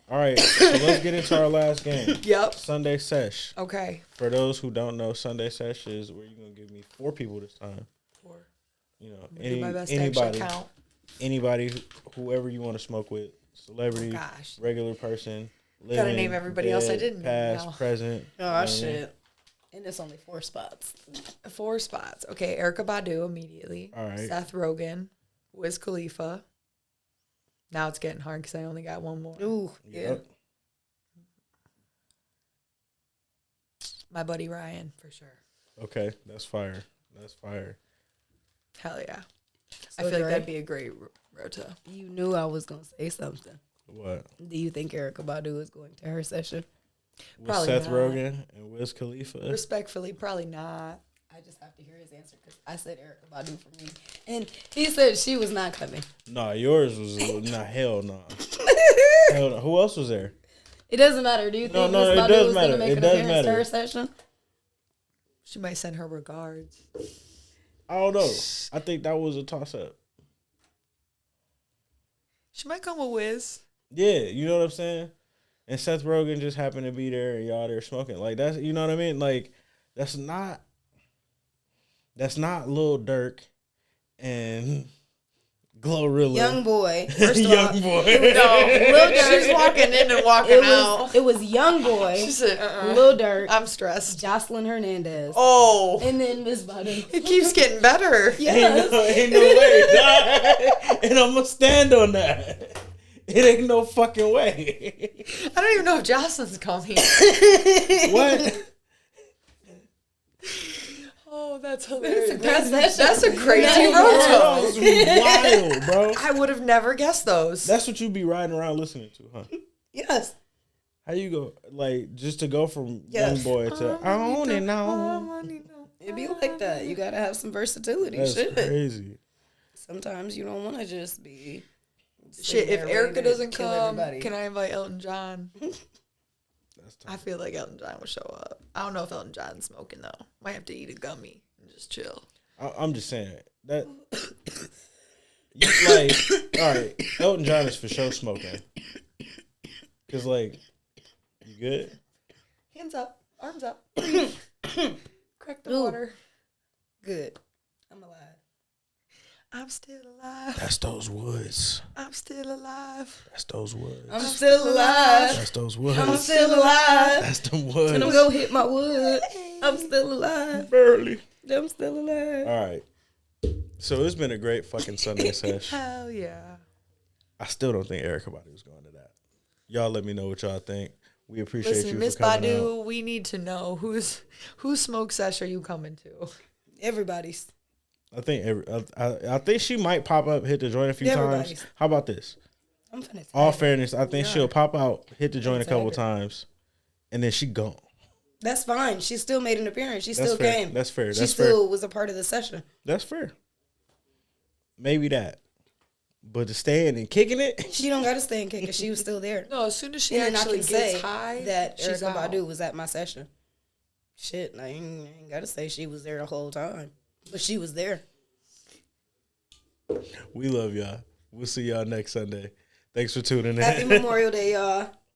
All right, so let's get into our last game. Yep. Sunday Sesh. Okay. For those who don't know, Sunday Sesh is where you're gonna give me 4 people this time. You know, Do my best to actually count. anybody, whoever you want to smoke with, celebrity, Gosh. regular person, Gotta living, name everybody else I dead, didn't name past, now. present. you know Oh, what I mean? shit. And it's only 4 spots. 4 spots. Okay, Erica Badu immediately. All right. Seth Rogen, Wiz Khalifa. Now it's getting hard because I only got one more. Ooh, yeah. Yep. My buddy Ryan, for sure. Okay, that's fire. That's fire. Hell yeah. I So feel like Dre? that'd be a great rota. You knew I was going to say something. What? Do you think Erica Badu is going to her session? With Probably Seth not. Rogen and Wiz Khalifa. Respectfully, probably not. I just have to hear his answer because I said Erica Badu for me. And he said she was not coming. Nah, yours was nah. Hell no. Hell no. Who else was there? It doesn't matter. Do you No, think no, Miss it Badu does is going to matter. make It an does appearance to matter. her session? She might send her regards. I don't know. I think that was a toss up. She might come with Wiz. Yeah, you know what I'm saying? And Seth Rogen just happened to be there and y'all there smoking. Like that's, you know what I mean? Like that's not Lil Durk and Glorilla. Young boy. First of Young all, boy. Lil Durk's walking in and walking out. it was young boy, She said, Lil Durk, I'm stressed. Jocelyn Hernandez, Oh, and then Miss Badu. it keeps getting better. Yes. Ain't no way. And I'm gonna stand on that. It ain't no fucking way. I don't even know if Jocelyn's coming. What? Oh, Oh, that's hilarious. That's a crazy road That was wild, bro. I would have never guessed those. That's what you be riding around listening to, huh? Yes. How you go, like, just to go from Yes. young boy to I own it now? It'd be like that. You gotta have some versatility. That's Shit. crazy. Sometimes you don't want to just be. Shit, if Erica doesn't kill come, everybody. can I invite Elton John? That's tough. I feel like Elton John would show up. I don't know if Elton John's smoking though. Might have to eat a gummy and just chill. I'm just saying that. You, like, all right, Elton John is for sure smoking. Cause like, you good? Hands up, arms up. Crack the Ooh. water. Good. I'm alive. I'm still alive. That's those woods. I'm still alive. That's those woods. I'm still alive. That's those woods. I'm still alive. That's them woods. And I'm gonna hit my wood. I'm still alive. Barely. I'm still alive. All right. So it's been a great fucking Sunday sesh. Hell yeah. I still don't think Erica Badu was going to that. Y'all let me know what y'all think. We appreciate Listen, you Miss for coming Badu, out. we need to know whose smoke sesh are you coming to? Everybody's. I think I think she might pop up, hit the joint a few times. Everybody's. How about this? I'm finna. All fairness, I think she'll pop out, hit the joint a Tag couple her. times, and then she gone. That's fine. She still made an appearance. She That's still fair. came. That's fair. She That's still was a part of the session. That's fair. Maybe that. But to stand and kicking it, She don't gotta stay and kick it. She was still there. No, as soon as she And then I actually can gets say high, that she's Erica out. Badu was at my session. Shit, I ain't gotta say she was there the whole time, but she was there. we love y'all. We'll see y'all next Sunday. Thanks for tuning in. Happy Memorial Day, y'all.